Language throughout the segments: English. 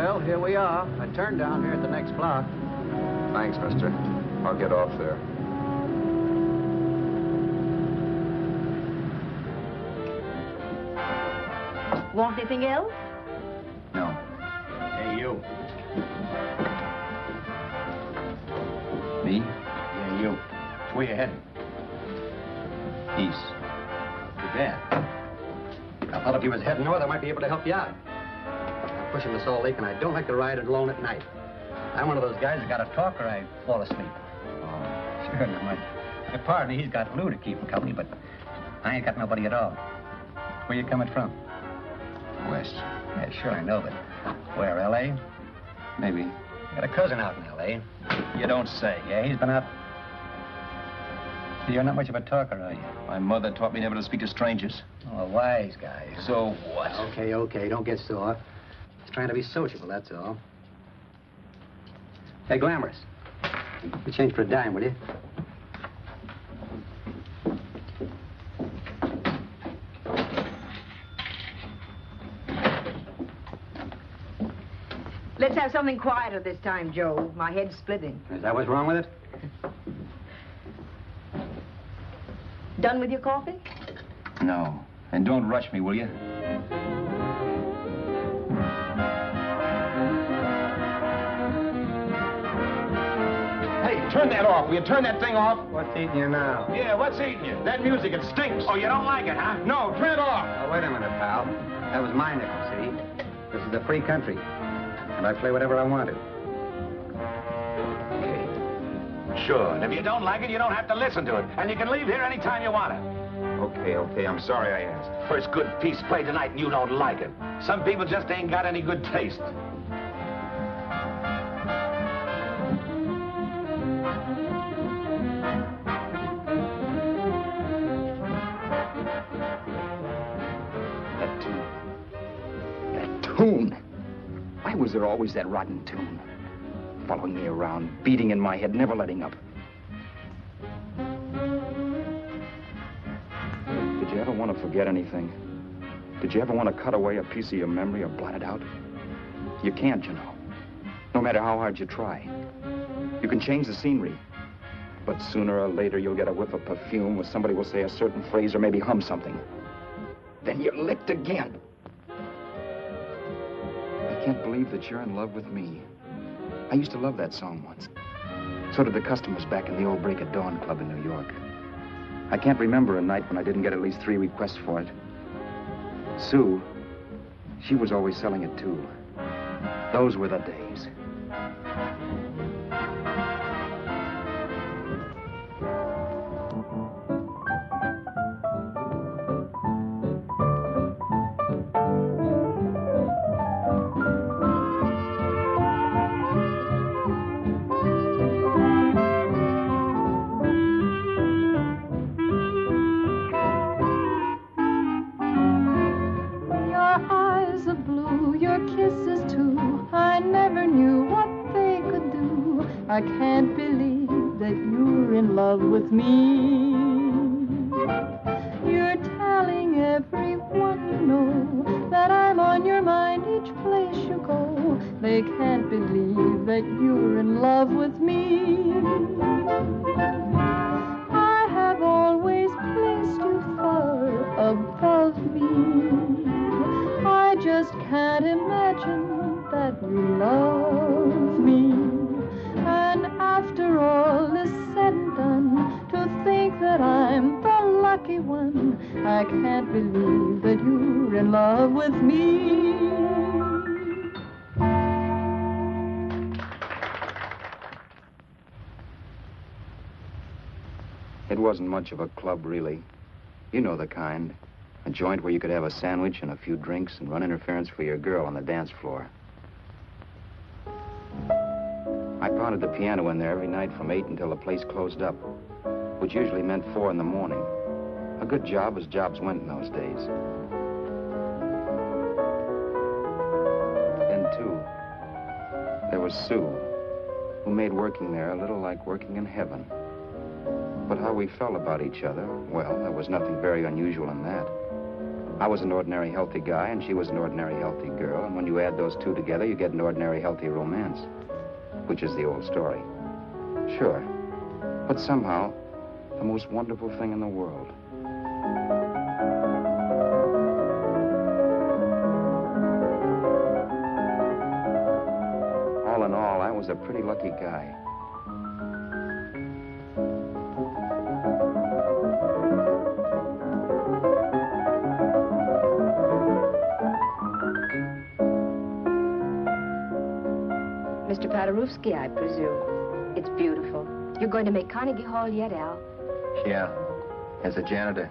Well, here we are. I turned down here at the next block. Thanks, mister. I'll get off there. Want anything else? No. Hey, you. Me? Yeah, you. Where you heading? East. Too bad. I thought if you was heading north, I might be able to help you out. I'm pushing the Salt Lake, and I don't like to ride it alone at night. I'm one of those guys that got to talk or I fall asleep. Oh, sure, not much. My partner, he's got Lou to keep him company, but I ain't got nobody at all. Where you coming from? West. Yeah, sure, I know, but where, L.A.? Maybe. Got a cousin out in L.A. You don't say. Yeah, he's been out. You're not much of a talker, are you? My mother taught me never to speak to strangers. Oh, a wise guy. So what? Okay, don't get sore. Just trying to be sociable, that's all. Hey, Glamorous. You change for a dime, will you? Let's have something quieter this time, Joe. My head's splitting. Is that what's wrong with it? Done with your coffee? No. And don't rush me, will you? Hey, turn that off. Will you turn that thing off? What's eating you now? Yeah, what's eating you? That music, it stinks. Oh, you don't like it, huh? No, turn it off. Oh, wait a minute, pal. That was my nickel, see? This is a free country. And I play whatever I want to. Sure, and if you don't like it, you don't have to listen to it. And you can leave here anytime you want to. Okay, I'm sorry I asked. First good piece played tonight and you don't like it. Some people just ain't got any good taste. That tune. Why was there always that rotten tune? Following me around, beating in my head, never letting up. Did you ever want to forget anything? Did you ever want to cut away a piece of your memory or blot it out? You can't, you know. No matter how hard you try. You can change the scenery, but sooner or later you'll get a whiff of perfume or somebody will say a certain phrase or maybe hum something. Then you're licked again. I can't believe that you're in love with me. I used to love that song once. So did the customers back in the old Break of Dawn club in New York. I can't remember a night when I didn't get at least 3 requests for it. Sue, she was always selling it too. Those were the days. I can't believe that you're in love with me. You're telling everyone you know that I'm on your mind each place you go. They can't believe that you're in love with me. I have always placed you far above me. I just can't imagine that you love me. And after all is said and done, to think that I'm the lucky one, I can't believe that you're in love with me. It wasn't much of a club, really. You know the kind. A joint where you could have a sandwich and a few drinks and run interference for your girl on the dance floor. I pounded the piano in there every night from 8 until the place closed up, which usually meant 4 in the morning. A good job as jobs went in those days. Then, too, there was Sue, who made working there a little like working in heaven. But how we felt about each other, well, there was nothing very unusual in that. I was an ordinary healthy guy, and she was an ordinary healthy girl, and when you add those two together, you get an ordinary healthy romance, which is the old story. Sure, but somehow, the most wonderful thing in the world. All in all, I was a pretty lucky guy. Mr. Paderewski, I presume. It's beautiful. You're going to make Carnegie Hall yet, Al? Yeah, as a janitor.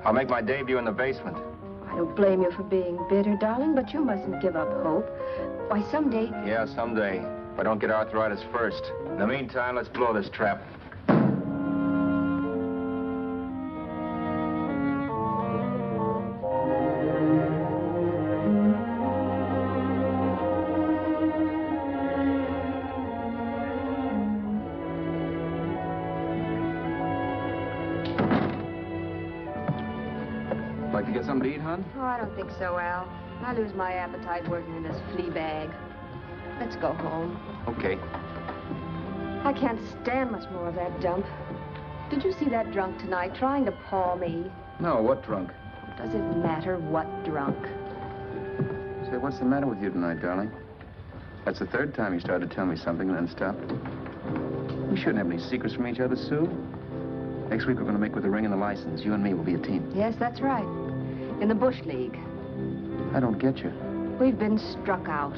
I'll make my debut in the basement. I don't blame you for being bitter, darling, but you mustn't give up hope. Why, someday... Yeah, someday. If I don't get arthritis first. In the meantime, let's blow this trap. Like to get something to eat, hon? Oh, I don't think so, Al. I lose my appetite working in this flea bag. Let's go home. Okay. I can't stand much more of that dump. Did you see that drunk tonight trying to paw me? No, what drunk? Does it matter what drunk? Say, what's the matter with you tonight, darling? That's the third time you started to tell me something and then stopped. We shouldn't have any secrets from each other, Sue. Next week, we're going to make with the ring and the license. You and me will be a team. Yes, that's right. In the Bush League. I don't get you. We've been struck out.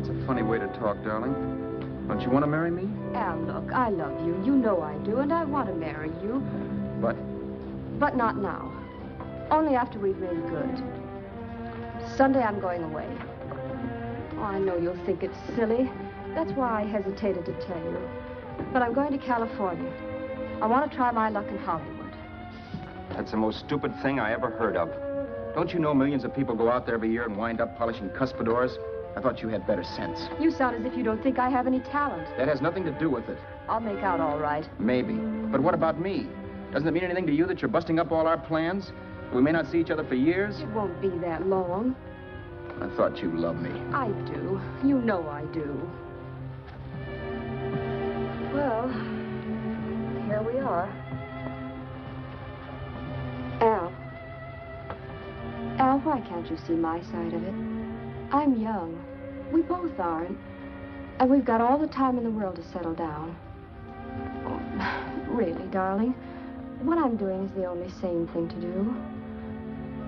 It's a funny way to talk, darling. Don't you want to marry me? Al, look, I love you. You know I do, and I want to marry you. But But not now. Only after we've made good. Sunday, I'm going away. Oh, I know you'll think it's silly. That's why I hesitated to tell you. But I'm going to California. I want to try my luck in Hollywood. that's the most stupid thing I ever heard of. Don't you know millions of people go out there every year and wind up polishing cuspidors? I thought you had better sense. You sound as if you don't think I have any talent. That has nothing to do with it. I'll make out all right. Maybe. But what about me? Doesn't it mean anything to you that you're busting up all our plans? We may not see each other for years? It won't be that long. I thought you loved me. I do. You know I do. Well, here we are. Al, why can't you see my side of it? I'm young. We both are, and we've got all the time in the world to settle down. Oh, really, darling, what I'm doing is the only sane thing to do.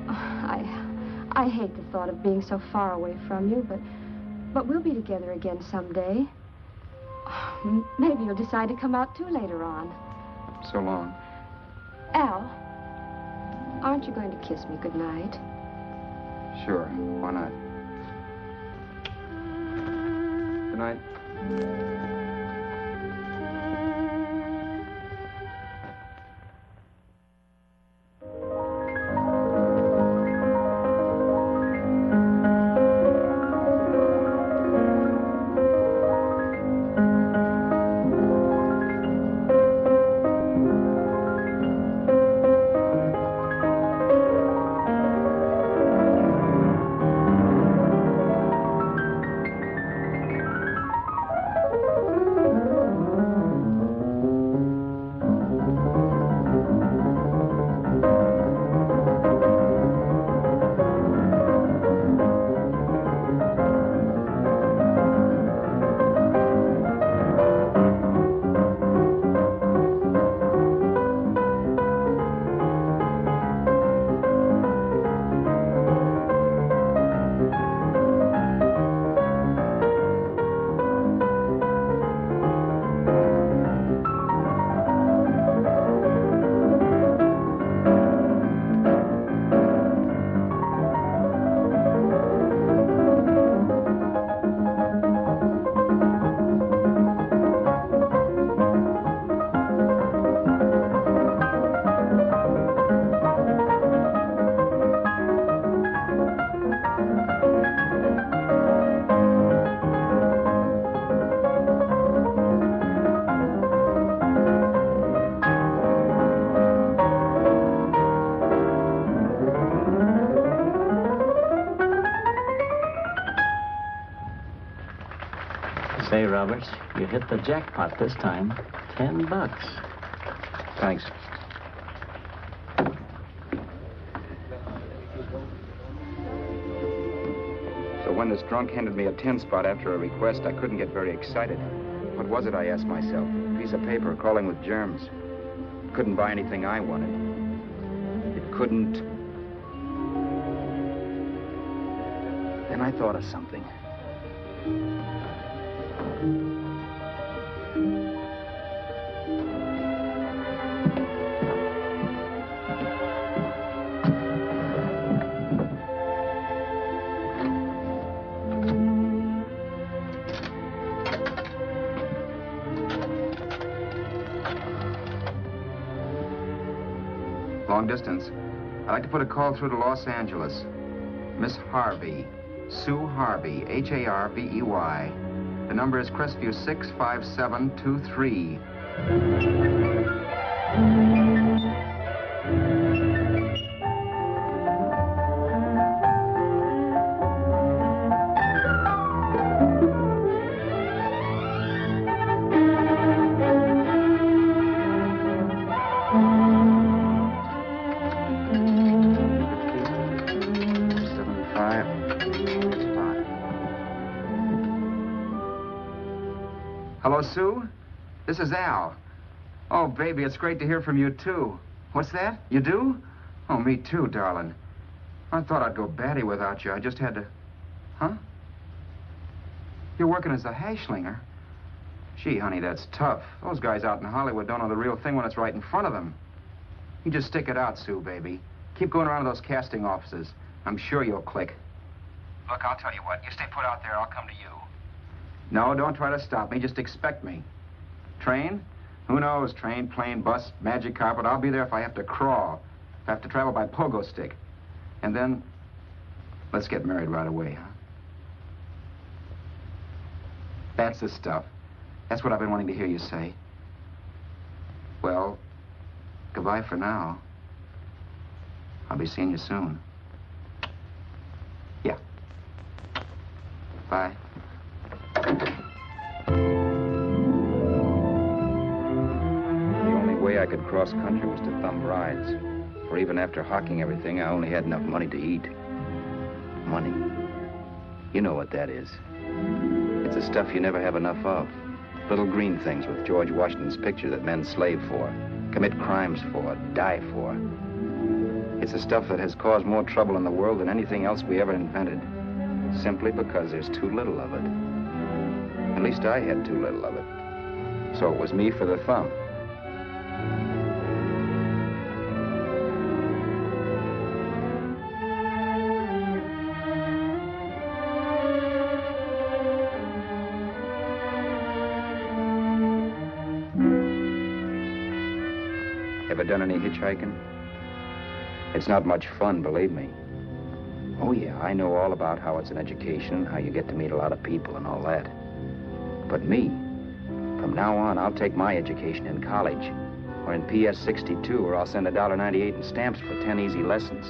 I hate the thought of being so far away from you, but we'll be together again someday. Maybe you'll decide to come out too later on. So long. Al, aren't you going to kiss me goodnight? Sure. Why not? Good night. Say, Roberts, you hit the jackpot this time. $10. Thanks. So when this drunk handed me a 10 spot after a request, I couldn't get very excited. What was it, I asked myself? A piece of paper crawling with germs. It couldn't buy anything I wanted. It couldn't... Then I thought of something. Long distance. I'd like to put a call through to Los Angeles. Miss Harvey. Sue Harvey, Harvey. The number is Crestview 65723. Hello, Sue? This is Al. Oh, baby, it's great to hear from you, too. What's that? You do? Oh, me too, darling. I thought I'd go batty without you. I just had to... Huh? You're working as a hashlinger? Gee, honey, that's tough. Those guys out in Hollywood don't know the real thing when it's right in front of them. You just stick it out, Sue, baby. Keep going around to those casting offices. I'm sure you'll click. Look, I'll tell you what. You stay put out there, I'll come to you. No, don't try to stop me. Just expect me. Train? Who knows? Train, plane, bus, magic carpet. I'll be there if I have to crawl. If I have to travel by pogo stick. And then, let's get married right away, huh? That's the stuff. That's what I've been wanting to hear you say. Well, goodbye for now. I'll be seeing you soon. Yeah. Bye. The only way I could cross country was to thumb rides. For even after hawking everything, I only had enough money to eat. Money. You know what that is. It's the stuff you never have enough of. Little green things with George Washington's picture that men slave for, commit crimes for, die for. It's the stuff that has caused more trouble in the world than anything else we ever invented. Simply because there's too little of it. At least I had too little of it. So it was me for the thumb. Ever done any hitchhiking? It's not much fun, believe me. Oh, yeah, I know all about how it's an education, how you get to meet a lot of people and all that. But me, from now on, I'll take my education in college, or in PS 62, or I'll send $1.98 in stamps for 10 easy lessons.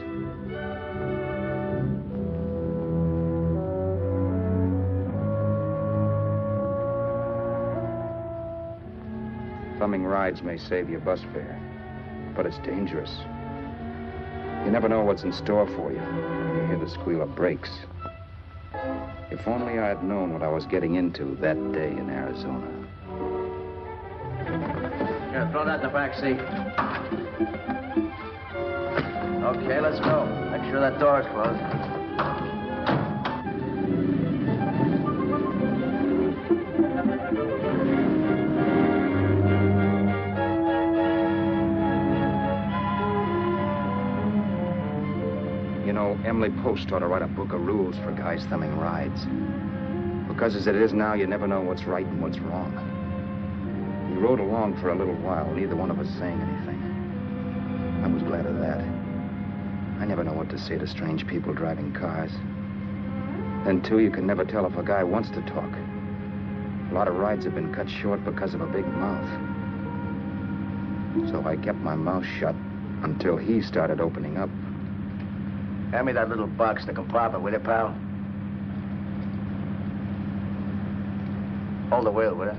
Thumbing rides may save you bus fare, but it's dangerous. You never know what's in store for you. You hear the squeal of brakes. If only I had known what I was getting into that day in Arizona. Here, throw that in the back seat. Okay, let's go. Make sure that door's closed. Emily Post ought to write a book of rules for guys thumbing rides. Because as it is now, you never know what's right and what's wrong. We rode along for a little while, neither one of us saying anything. I was glad of that. I never know what to say to strange people driving cars. Then, too, you can never tell if a guy wants to talk. A lot of rides have been cut short because of a big mouth. So I kept my mouth shut until he started opening up. Hand me that little box in the compartment, will you, pal? Hold the wheel, will you?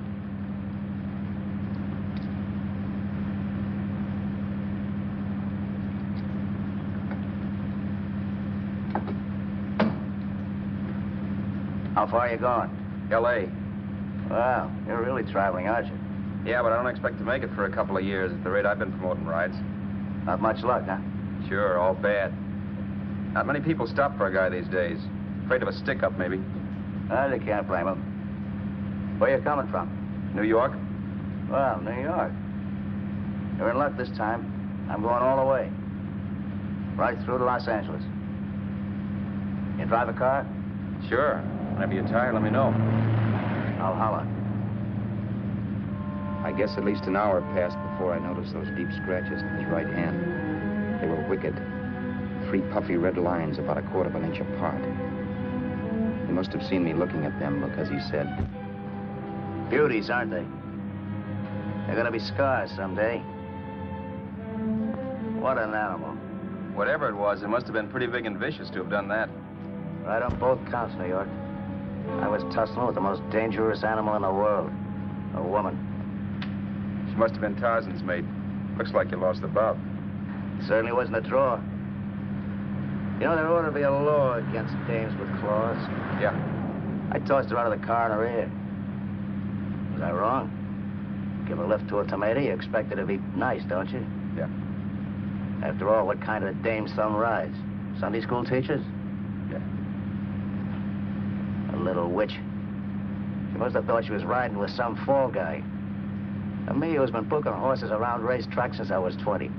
How far are you going? L.A. Wow, you're really traveling, aren't you? Yeah, but I don't expect to make it for a couple of years at the rate I've been promoting rides. Not much luck, huh? Sure, all bad. Not many people stop for a guy these days. Afraid of a stick-up, maybe. Well, you can't blame them. Where you coming from? New York? Well, New York. You're in luck this time. I'm going all the way. Right through to Los Angeles. You drive a car? Sure. Whenever you're tired, let me know. I'll holler. I guess at least an hour passed before I noticed those deep scratches in his right hand. They were wicked. 3 puffy red lines about 1/4 of an inch apart. He must have seen me looking at them because he said, Beauties, aren't they? They're gonna be scars someday. What an animal. Whatever it was, it must have been pretty big and vicious to have done that. Right on both counts, New York. I was tussling with the most dangerous animal in the world. A woman. She must have been Tarzan's mate. Looks like you lost the bout. Certainly wasn't a draw. You know, there ought to be a law against dames with claws. Yeah. I tossed her out of the car in her ear. Was I wrong? Give a lift to a tomato, you expect her to be nice, don't you? Yeah. After all, what kind of dame's son rides? Sunday school teachers? Yeah. A little witch. She must have thought she was riding with some fall guy. And me, who's been booking horses around racetracks since I was 20.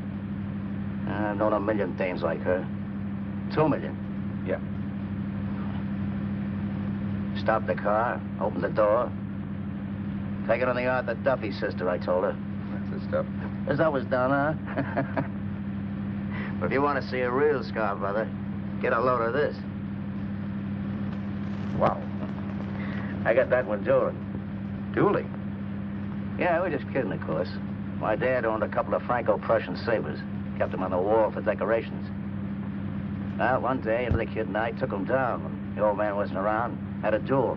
I've known a million dames like her. 2 million. Yeah. Stopped the car, opened the door. Take it on the Arthur Duffy, sister, I told her. That's the stuff. As always done, huh? But if you want to see a real scar, brother, get a load of this. Wow. I got that one dueling. Dueling? Yeah, we're just kidding, of course. My dad owned a couple of Franco-Prussian sabers. Kept them on the wall for decorations. Well, one day, the kid and I took them down when the old man wasn't around. Had a duel.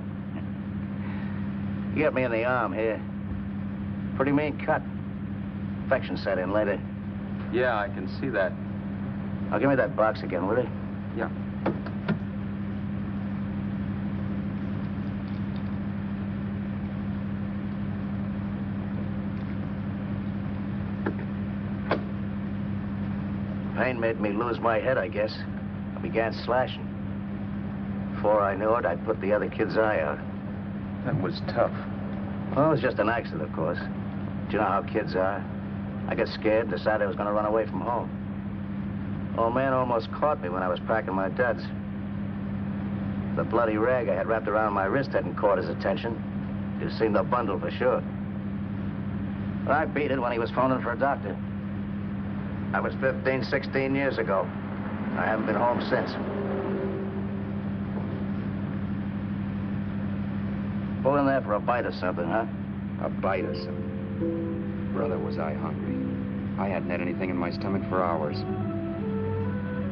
He got me in the arm here. Pretty mean cut. Infection set in later. Yeah, I can see that. Now, give me that box again, will you? Yeah. Pain made me lose my head, I guess. I began slashing. Before I knew it, I'd put the other kid's eye out. That was tough. Well, it was just an accident, of course. Do you know how kids are? I got scared and decided I was going to run away from home. Old man almost caught me when I was packing my duds. The bloody rag I had wrapped around my wrist hadn't caught his attention. You'd seen the bundle for sure. But I beat it when he was phoning for a doctor. That was 15, 16 years ago. I haven't been home since. Pull in there for a bite or something, huh? a bite or something. Brother, was I hungry. I hadn't had anything in my stomach for hours.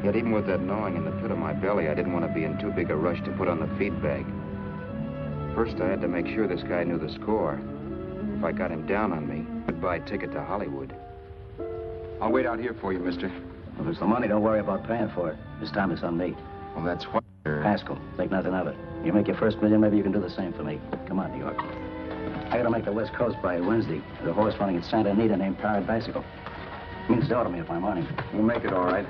Yet even with that gnawing in the pit of my belly, I didn't want to be in too big a rush to put on the feed bag. First, I had to make sure this guy knew the score. If I got him down on me, goodbye ticket to Hollywood. I'll wait out here for you, mister. Well, if it's the money, don't worry about paying for it. This time it's on me. Well, that's what... Haskell, think nothing of it. You make your first million, maybe you can do the same for me. Come on, New York. I gotta make the West Coast by Wednesday. There's a horse running at Santa Anita named Pirate Bicycle. Means to order me if I'm on him. We'll make it all right.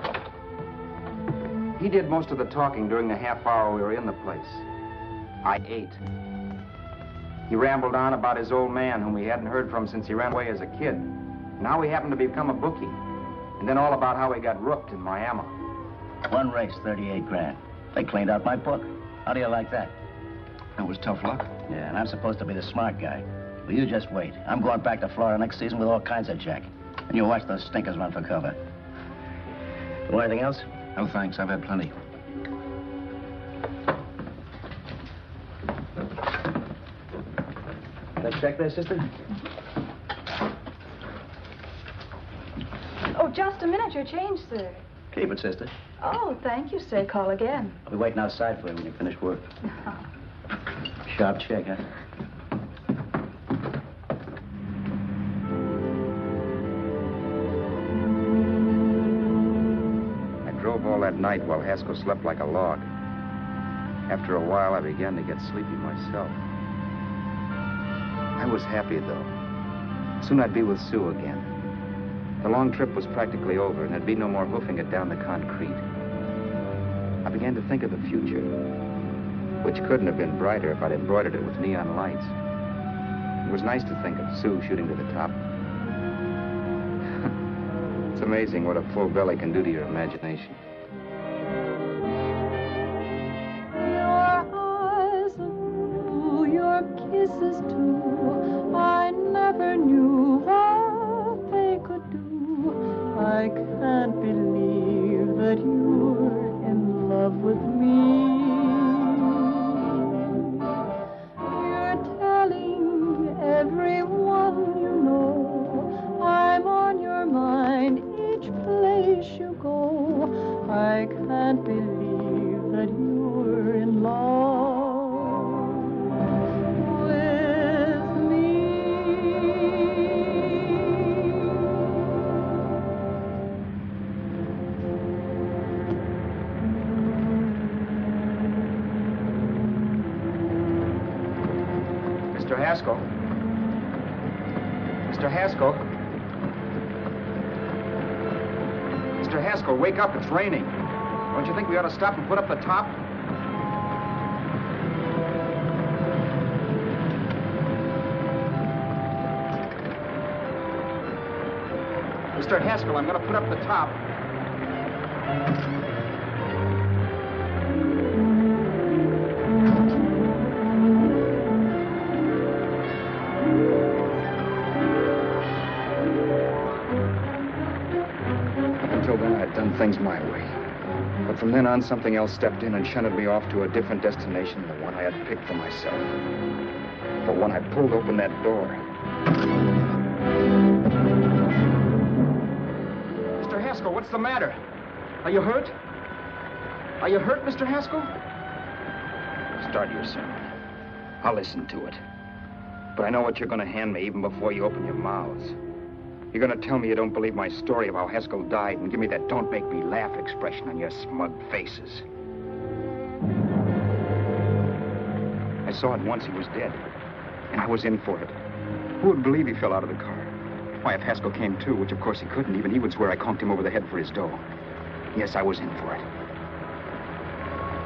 He did most of the talking during the half hour we were in the place. I ate. He rambled on about his old man, whom we hadn't heard from since he ran away as a kid. Now he happened to become a bookie. And then all about how he got rooked in Miami. One race, 38 grand. They cleaned out my book. How do you like that? That was tough luck. Yeah, and I'm supposed to be the smart guy. Well, you just wait. I'm going back to Florida next season with all kinds of jack. And you watch those stinkers run for cover. Want anything else? No, thanks. I've had plenty. That check there, sister? Oh, just a minute. Your change, sir. Keep it, sister. Oh, thank you, sir. Call again. I'll be waiting outside for you when you finish work. Sharp check, huh? that night while Haskell slept like a log. After a while, I began to get sleepy myself. I was happy, though. Soon I'd be with Sue again. The long trip was practically over, and there'd be no more hoofing it down the concrete. I began to think of the future, which couldn't have been brighter if I'd embroidered it with neon lights. It was nice to think of Sue shooting to the top. It's amazing what a full belly can do to your imagination. Your eyes are blue, your kisses too. I never knew what they could do. I can't believe that you're in love with me. You're telling everyone you know I'm on your mind each place you go. I can't believe that you're in love with me. Mr. Haskell? Mr. Haskell? Mr. Haskell, wake up. It's raining. Don't you think we ought to stop and put up the top? Mr. Haskell, I'm going to put up the top. Until then, I'd done things my way. But from then on, something else stepped in and shunted me off to a different destination than the one I had picked for myself. But when I pulled open that door... Mr. Haskell, what's the matter? Are you hurt? Are you hurt, Mr. Haskell? Start your sermon. I'll listen to it. But I know what you're going to hand me even before you open your mouths. You're going to tell me you don't believe my story of how Haskell died and give me that don't make me laugh expression on your smug faces. I saw at once he was dead, and I was in for it. Who would believe he fell out of the car? Why, if Haskell came too, which of course he couldn't, even he would swear I conked him over the head for his dough. Yes, I was in for it.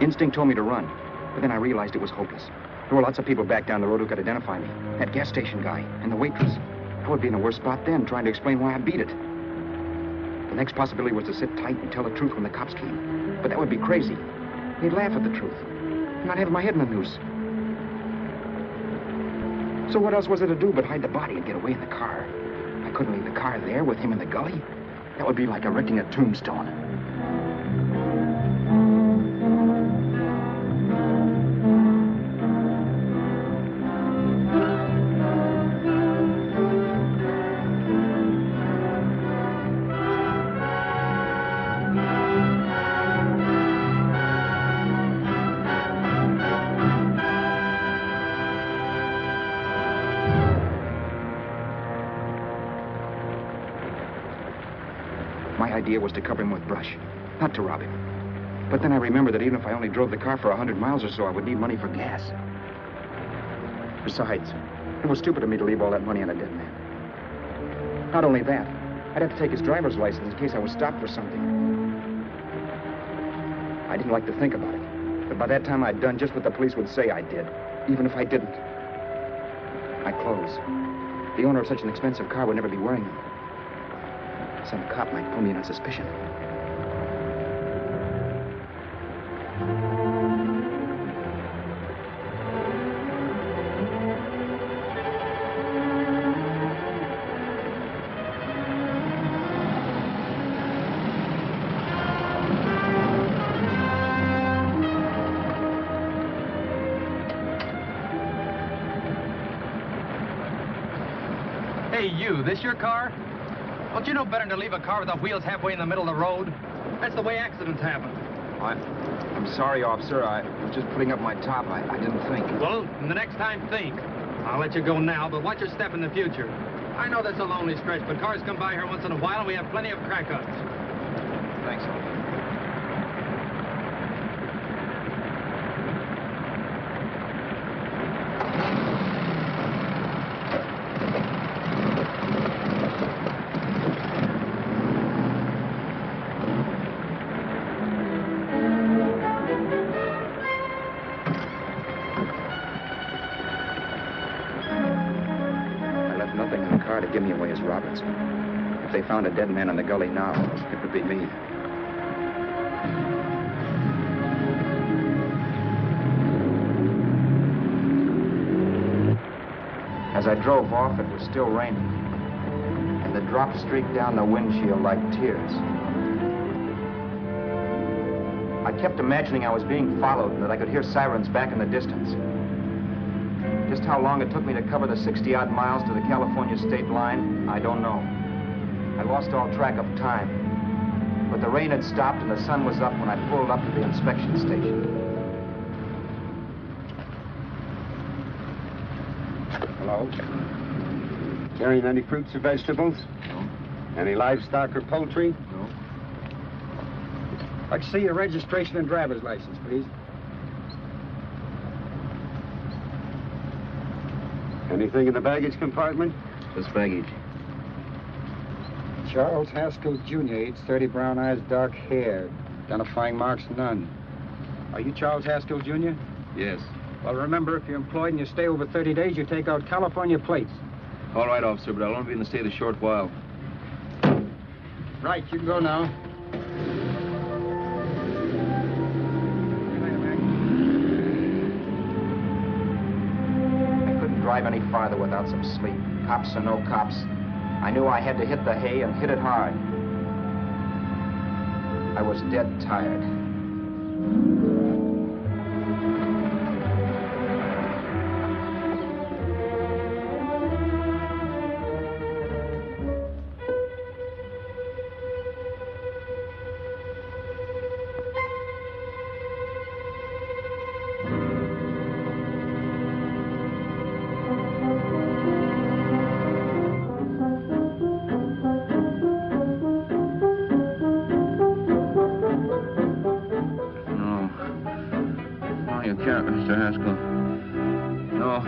Instinct told me to run, but then I realized it was hopeless. There were lots of people back down the road who could identify me. That gas station guy and the waitress. I would be in a worse spot then, trying to explain why I beat it. The next possibility was to sit tight and tell the truth when the cops came. But that would be crazy. They'd laugh at the truth. And I'd have my head in the noose. So what else was there to do but hide the body and get away in the car? I couldn't leave the car there with him in the gully. That would be like erecting a tombstone. My idea was to cover him with brush, not to rob him. But then I remembered that even if I only drove the car for 100 miles or so, I would need money for gas. Besides, it was stupid of me to leave all that money on a dead man. Not only that, I'd have to take his driver's license in case I was stopped for something. I didn't like to think about it, but by that time I'd done just what the police would say I did, even if I didn't. My clothes. The owner of such an expensive car would never be wearing them. Some cop might pull me in on suspicion. Hey, you, this your car? Don't you know better than to leave a car with the wheels halfway in the middle of the road? That's the way accidents happen. I'm sorry, officer. I was just putting up my top. I didn't think. Well, the next time, think. I'll let you go now, but watch your step in the future. I know that's a lonely stretch, but cars come by here once in a while, and we have plenty of crack-ups. Thanks, officer. nothing in the car to give me away as Roberts. If they found a dead man in the gully now, it would be me. As I drove off, it was still raining, and the drops streaked down the windshield like tears. I kept imagining I was being followed and that I could hear sirens back in the distance. Just how long it took me to cover the 60-odd miles to the California state line, I don't know. I lost all track of time. But the rain had stopped and the sun was up when I pulled up to the inspection station. Hello? Carrying any fruits or vegetables? No. Any livestock or poultry? No. I'd like to see your registration and driver's license, please. Anything in the baggage compartment? Just baggage. Charles Haskell, Jr., age 30, brown eyes, dark hair. Identifying marks, none. Are you Charles Haskell, Jr.? Yes. Well, remember, if you're employed and you stay over 30 days, you take out California plates. All right, officer, but I'll only be in the state a short while. Right, you can go now. I couldn't drive any farther without some sleep. Cops or no cops, I knew I had to hit the hay and hit it hard. I was dead tired. Mr. Haskell. No.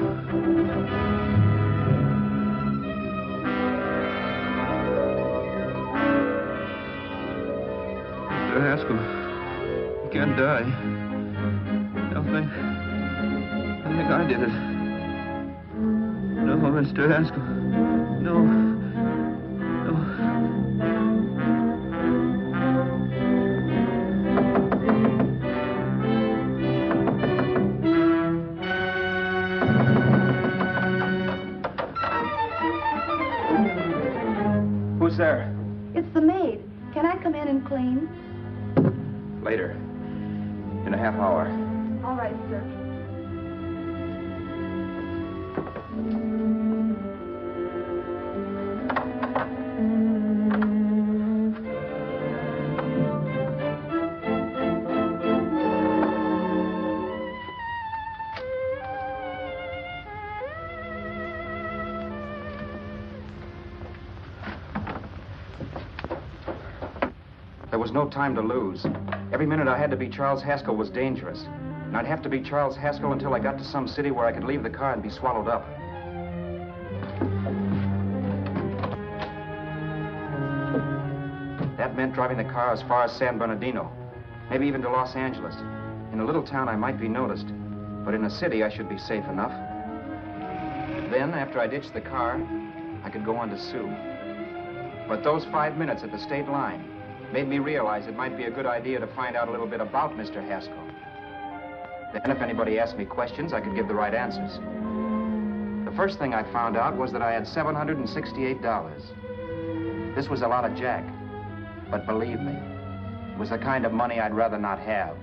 Mr. Haskell, you can't die. Don't think I did it. No, Mr. Haskell. No. There? It's the maid. Can I come in and clean? Later. In a half hour. All right, sir. There was no time to lose. Every minute I had to be Charles Haskell was dangerous. And I'd have to be Charles Haskell until I got to some city where I could leave the car and be swallowed up. That meant driving the car as far as San Bernardino, maybe even to Los Angeles. In a little town, I might be noticed, but in a city, I should be safe enough. Then, after I ditched the car, I could go on to Sue. But those 5 minutes at the state line made me realize it might be a good idea to find out a little bit about Mr. Haskell. Then if anybody asked me questions, I could give the right answers. The first thing I found out was that I had $768. This was a lot of jack, but believe me, it was the kind of money I'd rather not have.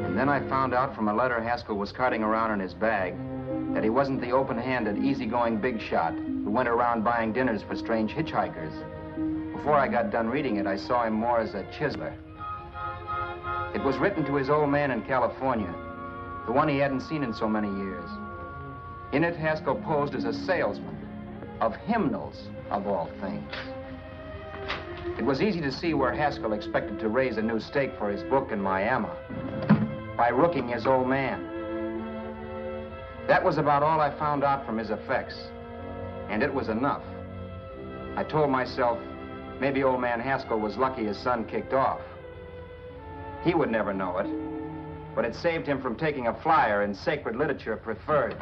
And then I found out from a letter Haskell was carting around in his bag that he wasn't the open-handed, easygoing big shot who went around buying dinners for strange hitchhikers. Before I got done reading it, I saw him more as a chiseler. It was written to his old man in California, the one he hadn't seen in so many years. In it, Haskell posed as a salesman of hymnals, of all things. It was easy to see where Haskell expected to raise a new stake for his book in Miami by rooking his old man. That was about all I found out from his effects, and it was enough. I told myself maybe old man Haskell was lucky his son kicked off. He would never know it, but it saved him from taking a flyer in sacred literature preferred.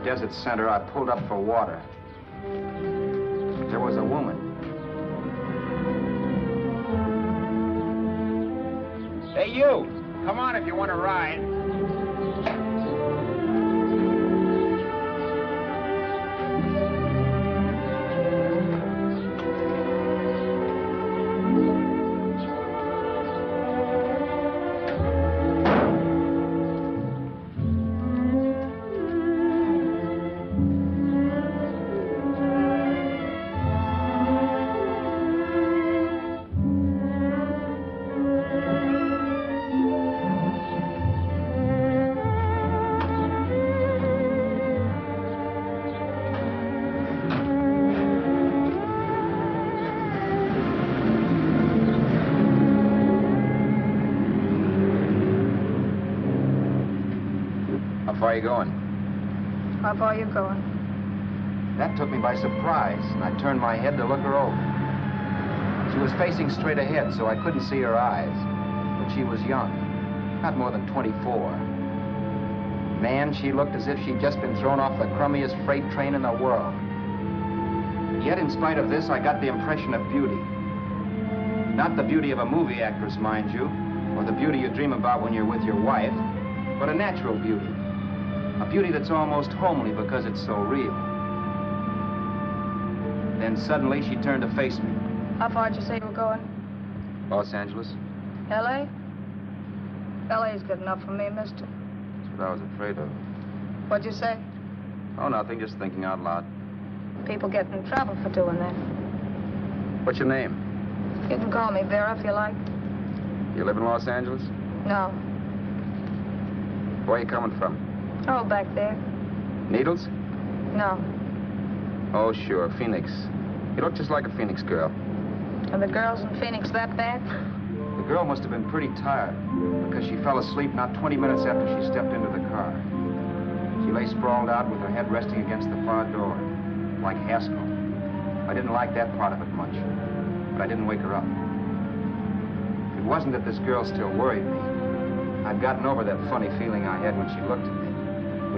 Desert Center, I pulled up for water. There was a woman. Hey, you! Come on if you want to ride. How far are you going? How far are you going? That took me by surprise, and I turned my head to look her over. She was facing straight ahead, so I couldn't see her eyes. But she was young, not more than 24. Man, she looked as if she'd just been thrown off the crummiest freight train in the world. Yet, in spite of this, I got the impression of beauty. Not the beauty of a movie actress, mind you, or the beauty you dream about when you're with your wife, but a natural beauty. A beauty that's almost homely because it's so real. Then suddenly she turned to face me. How far did you say you were going? Los Angeles? L.A.? L.A.'s good enough for me, mister. That's what I was afraid of. What'd you say? Oh, nothing, just thinking out loud. People get in trouble for doing that. What's your name? You can call me Vera if you like. You live in Los Angeles? No. Where are you coming from? Oh, back there. Needles? No. Oh, sure, Phoenix. You look just like a Phoenix girl. Are the girls in Phoenix that bad? The girl must have been pretty tired, because she fell asleep not 20 minutes after she stepped into the car. She lay sprawled out with her head resting against the far door, like Haskell. I didn't like that part of it much, but I didn't wake her up. It wasn't that this girl still worried me. I'd gotten over that funny feeling I had when she looked at me,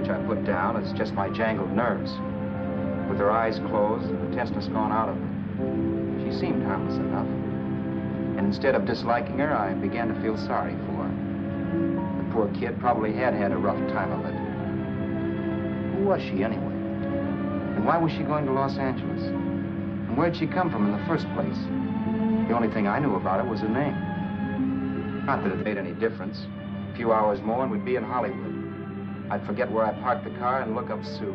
which I put down as just my jangled nerves. With her eyes closed and the tenseness gone out of her, she seemed harmless enough. And instead of disliking her, I began to feel sorry for her. The poor kid probably had had a rough time of it. Who was she anyway? And why was she going to Los Angeles? And where'd she come from in the first place? The only thing I knew about her was her name. Not that it made any difference. A few hours more and we'd be in Hollywood. I'd forget where I parked the car and look up Sue.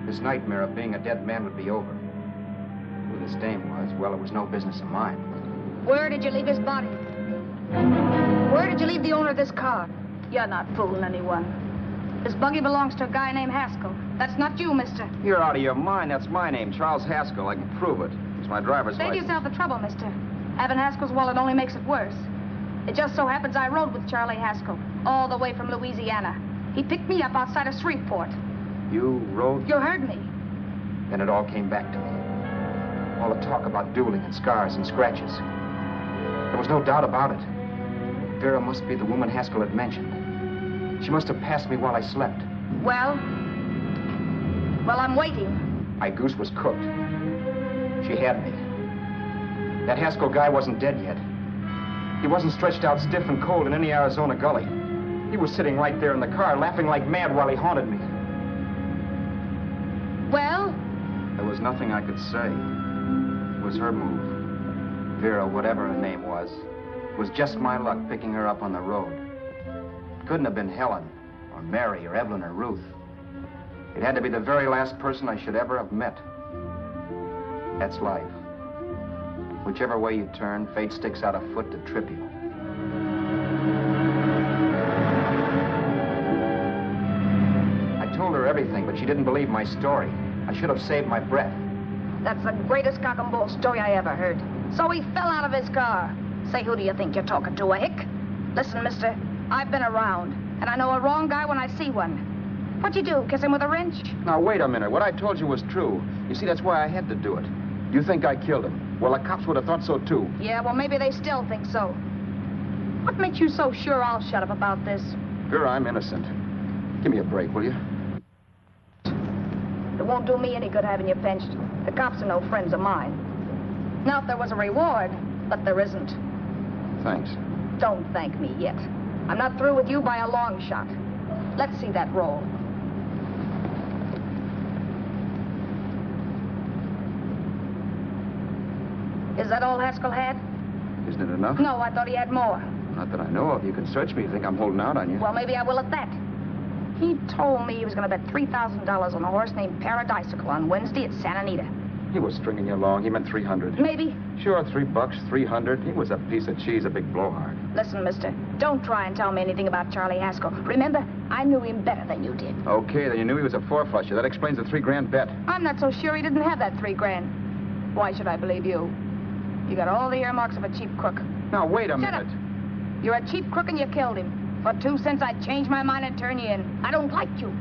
This nightmare of being a dead man would be over. Who this dame was, well, it was no business of mine. Where did you leave his body? Where did you leave the owner of this car? You're not fooling anyone. This buggy belongs to a guy named Haskell. That's not you, mister. You're out of your mind. That's my name, Charles Haskell. I can prove it. It's my driver's Save license. yourself the trouble, mister. Having Haskell's wallet only makes it worse. It just so happens I rode with Charlie Haskell all the way from Louisiana. He picked me up outside of Shreveport. You rode? You heard me. Then it all came back to me. All the talk about dueling and scars and scratches. There was no doubt about it. Vera must be the woman Haskell had mentioned. She must have passed me while I slept. Well, I'm waiting. My goose was cooked. She had me. That Haskell guy wasn't dead yet. He wasn't stretched out stiff and cold in any Arizona gully. He was sitting right there in the car, laughing like mad while he haunted me. Well? There was nothing I could say. It was her move. Vera, whatever her name was just my luck picking her up on the road. It couldn't have been Helen, or Mary, or Evelyn, or Ruth. It had to be the very last person I should ever have met. That's life. Whichever way you turn, fate sticks out a foot to trip you. I told her everything, but she didn't believe my story. I should have saved my breath. That's the greatest cock and bull story I ever heard. So he fell out of his car. Say, who do you think you're talking to, a hick? Listen, mister, I've been around, and I know a wrong guy when I see one. What'd you do, kiss him with a wrench? Now, wait a minute. What I told you was true. You see, that's why I had to do it. You think I killed him? Well, the cops would have thought so, too. Yeah, well, maybe they still think so. What makes you so sure I'll shut up about this? Sure, I'm innocent. Give me a break, will you? It won't do me any good having you pinched. The cops are no friends of mine. Now, if there was a reward, but there isn't. Thanks. Don't thank me yet. I'm not through with you by a long shot. Let's see that roll. Is that all Haskell had? Isn't it enough? No, I thought he had more. Not that I know of. You can search me if you think I'm holding out on you. Well, maybe I will at that. He told me he was going to bet $3,000 on a horse named Paradisical on Wednesday at Santa Anita. He was stringing you along. He meant 300. Maybe. Sure, $3, 300. He was a piece of cheese, a big blowhard. Listen, mister, don't try and tell me anything about Charlie Haskell. Remember, I knew him better than you did. Okay, then you knew he was a four-flusher. That explains the $3,000 bet. I'm not so sure he didn't have that $3,000. Why should I believe you? You got all the earmarks of a cheap crook. Now, wait a minute. Shut up. You're a cheap crook and you killed him. For 2 cents, I'd change my mind and turn you in. I don't like you.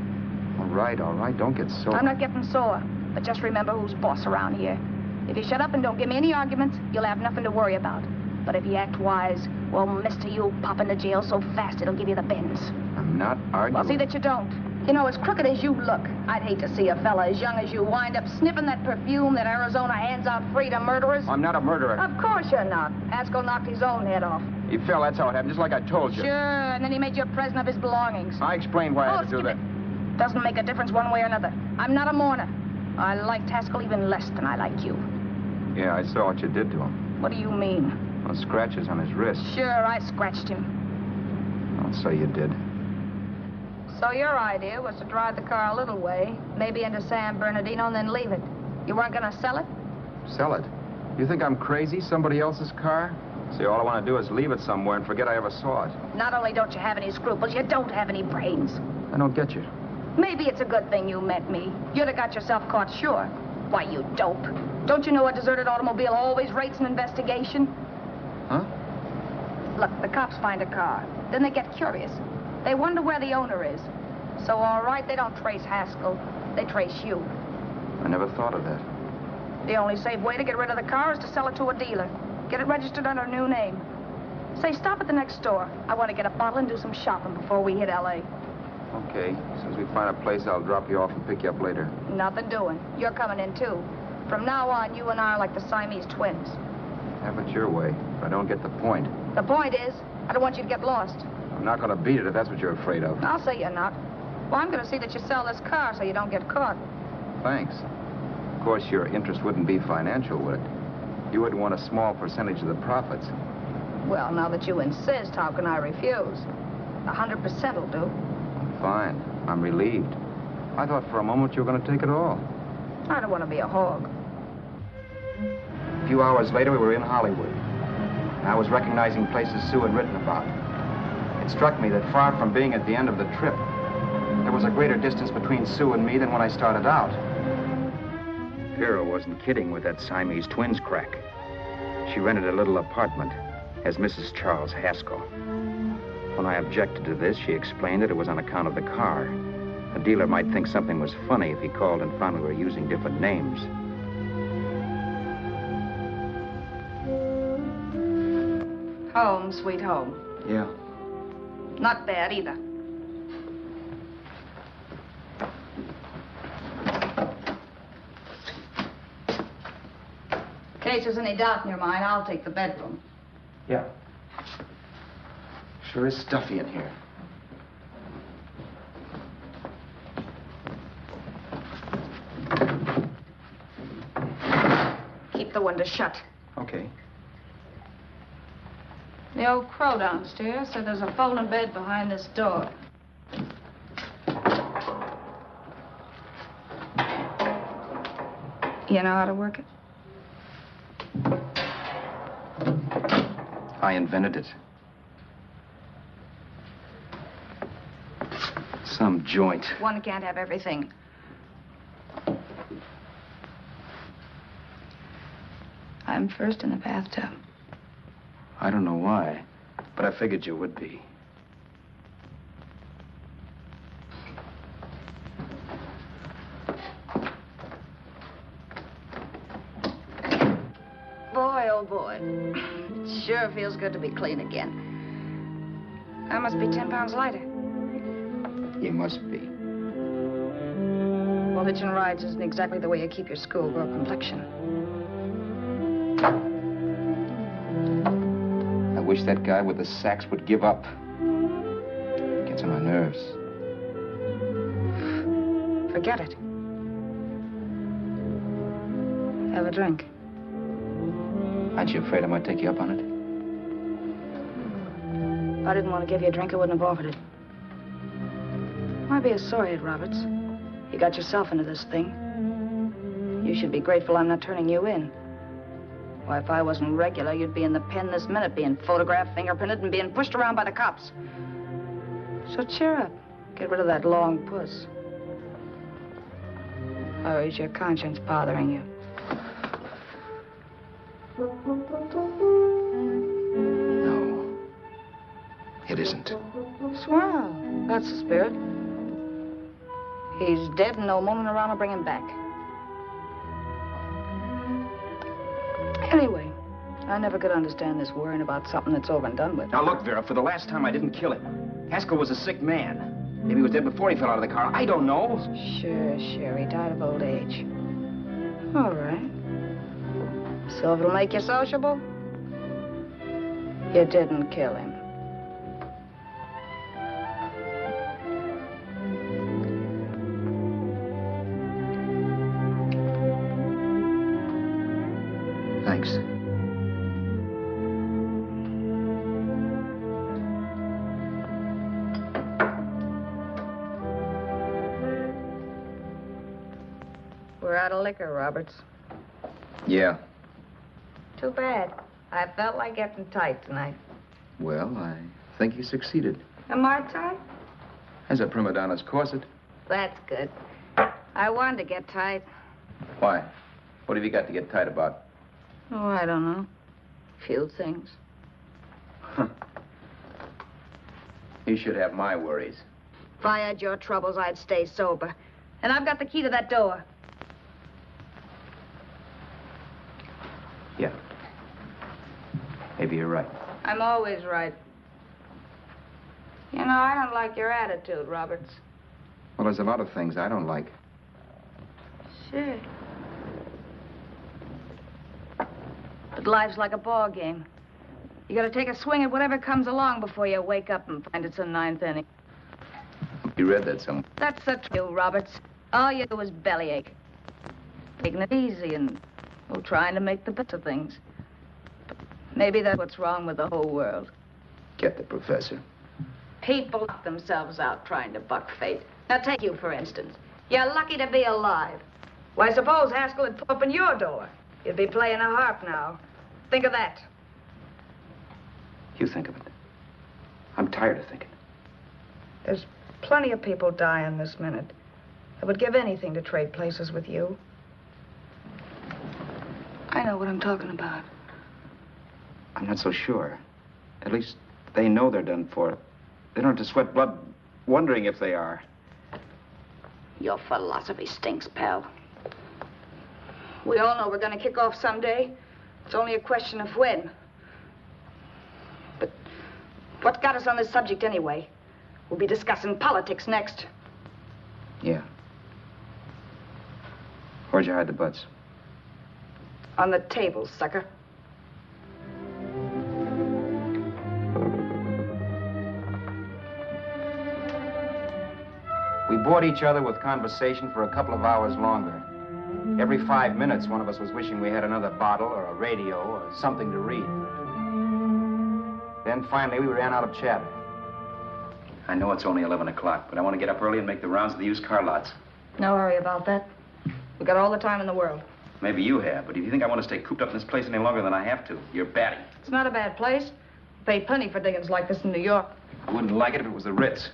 All right. Don't get sore. I'm not getting sore. But just remember who's boss around here. If you shut up and don't give me any arguments, you'll have nothing to worry about. But if you act wise, well, mister, you'll pop into jail so fast it'll give you the bends. I'm not arguing. Well, see that you don't. You know, as crooked as you look, I'd hate to see a fella as young as you wind up sniffing that perfume that Arizona hands out free to murderers. I'm not a murderer. Of course you're not. Haskell knocked his own head off. He fell, that's how it happened, just like I told you. Sure, and then he made you a present of his belongings. I explained why I had to do that. Doesn't make a difference one way or another. I'm not a mourner. I liked Haskell even less than I like you. Yeah, I saw what you did to him. What do you mean? Those scratches on his wrist. Sure, I scratched him. I'll say you did. So your idea was to drive the car a little way, maybe into San Bernardino, and then leave it. You weren't going to sell it? Sell it? You think I'm crazy? Somebody else's car? See, all I want to do is leave it somewhere and forget I ever saw it. Not only don't you have any scruples, you don't have any brains. I don't get you. Maybe it's a good thing you met me. You'd have got yourself caught, sure. Why, you dope. Don't you know a deserted automobile always rates an investigation? Huh? Look, the cops find a car. Then they get curious. They wonder where the owner is. So, all right, they don't trace Haskell. They trace you. I never thought of that. The only safe way to get rid of the car is to sell it to a dealer. Get it registered under a new name. Say, stop at the next store. I want to get a bottle and do some shopping before we hit L.A. Okay. As soon as we find a place, I'll drop you off and pick you up later. Nothing doing. You're coming in, too. From now on, you and I are like the Siamese twins. Have it your way, but I don't get the point. The point is, I don't want you to get lost. I'm not going to beat it if that's what you're afraid of. I'll say you're not. Well, I'm going to see that you sell this car so you don't get caught. Thanks. Of course, your interest wouldn't be financial, would it? You would want a small percentage of the profits. Well, now that you insist, how can I refuse? 100% will do. Fine. I'm relieved. I thought for a moment you were going to take it all. I don't want to be a hog. A few hours later, we were in Hollywood. I was recognizing places Sue had written about. It struck me that far from being at the end of the trip, there was a greater distance between Sue and me than when I started out. Vera wasn't kidding with that Siamese twins crack. She rented a little apartment as Mrs. Charles Haskell. When I objected to this, she explained that it was on account of the car. A dealer might think something was funny if he called and found we were using different names. Home, sweet home. Yeah. Not bad, either. In case there's any doubt in your mind, I'll take the bedroom. Yeah. Sure is stuffy in here. Keep the window shut. Okay. The old crow downstairs said there's a folding bed behind this door. You know how to work it? I invented it. Some joint. One can't have everything. I'm first in the bathtub. I don't know why, but I figured you would be. Boy, oh boy. It sure feels good to be clean again. I must be 10 pounds lighter. You must be. Well, hitching rides isn't exactly the way you keep your schoolgirl complexion. I wish that guy with the sax would give up. Gets on my nerves. Forget it. Have a drink. Aren't you afraid I might take you up on it? If I didn't want to give you a drink, I wouldn't have offered it. Why be a sorehead, Roberts? You got yourself into this thing. You should be grateful I'm not turning you in. Why, if I wasn't regular, you'd be in the pen this minute, being photographed, fingerprinted, and being pushed around by the cops. So cheer up. Get rid of that long puss. Or is your conscience bothering you? No. It isn't. Swell. That's the spirit. He's dead and no moaning around will bring him back. Anyway, I never could understand this worrying about something that's over and done with. Now look, Vera, for the last time I didn't kill him. Haskell was a sick man. Maybe he was dead before he fell out of the car. I don't know. Sure. He died of old age. All right. So if it'll make you sociable, you didn't kill him. Thanks. We're out of liquor, Roberts. Yeah. Too bad. I felt like getting tight tonight. Well, I think you succeeded. Am I tight? As a prima donna's corset. That's good. I wanted to get tight. Why? What have you got to get tight about? Oh, I don't know. Few things. You should have my worries. If I had your troubles, I'd stay sober. And I've got the key to that door. Yeah. Maybe you're right. I'm always right. You know, I don't like your attitude, Roberts. Well, there's a lot of things I don't like. Sure. But life's like a ball game. You gotta take a swing at whatever comes along before you wake up and find it's the ninth inning. You read that somewhere. That's the truth, Roberts. All you do is bellyache. Taking it easy and, well, trying to make the best of things. But maybe that's what's wrong with the whole world. Get the professor. People knock themselves out trying to buck fate. Now, take you, for instance. You're lucky to be alive. Why, suppose Haskell had put up in your door. You'd be playing a harp now. Think of that. You think of it. I'm tired of thinking. There's plenty of people dying this minute. I would give anything to trade places with you. I know what I'm talking about. I'm not so sure. At least they know they're done for. They don't have to sweat blood wondering if they are. Your philosophy stinks, pal. We all know we're going to kick off someday. It's only a question of when. But what got us on this subject anyway? We'll be discussing politics next. Yeah. Where'd you hide the butts? On the table, sucker. We bored each other with conversation for a couple of hours longer. Every 5 minutes, one of us was wishing we had another bottle or a radio or something to read. Then finally, we ran out of chatter. I know it's only 11 o'clock, but I want to get up early and make the rounds of the used car lots. No hurry about that. We got all the time in the world. Maybe you have, but if you think I want to stay cooped up in this place any longer than I have to, you're batty. It's not a bad place. Pay plenty for diggings like this in New York. I wouldn't like it if it was the Ritz.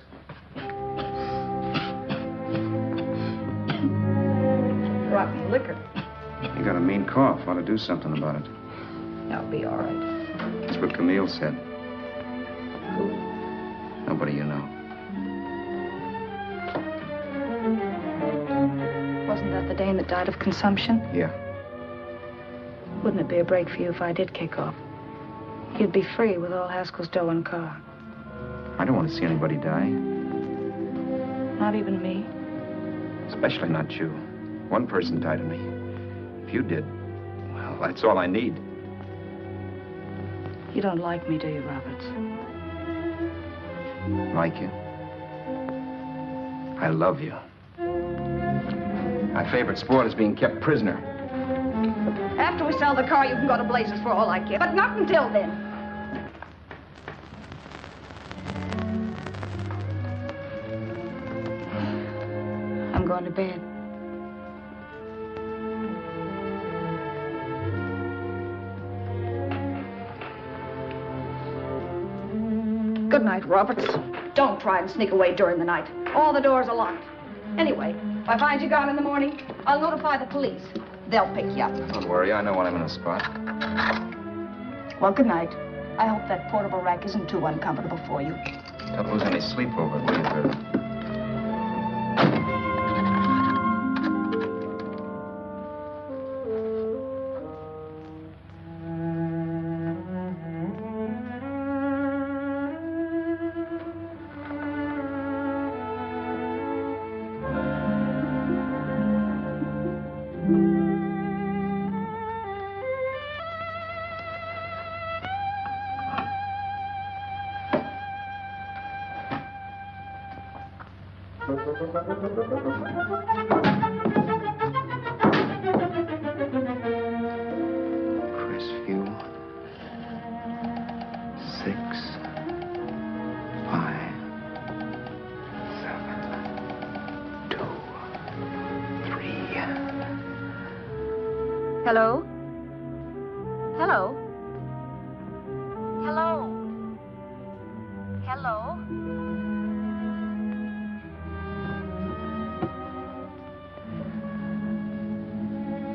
liquor. You got a mean cough. Ought to do something about it. I'll be all right. That's what Camille said. Who? Nobody you know. Wasn't that the dame that died of consumption? Yeah. Wouldn't it be a break for you if I did kick off? You'd be free with all Haskell's dough and car. I don't want to see anybody die. Not even me. Especially not you. One person died of me. If you did, well, that's all I need. You don't like me, do you, Roberts? Like you? I love you. My favorite sport is being kept prisoner. After we sell the car, you can go to blazes for all I care. But not until then. I'm going to bed. Good night, Roberts. Don't try and sneak away during the night. All the doors are locked. Anyway, if I find you gone in the morning, I'll notify the police. They'll pick you up. Don't worry, I know when I'm in a spot. Well, good night. I hope that portable rack isn't too uncomfortable for you. Don't lose any sleep over it, will you, Vera? Crestview. 6, 5, 7, 2, 3. Hello? Hello? Hello? Hello?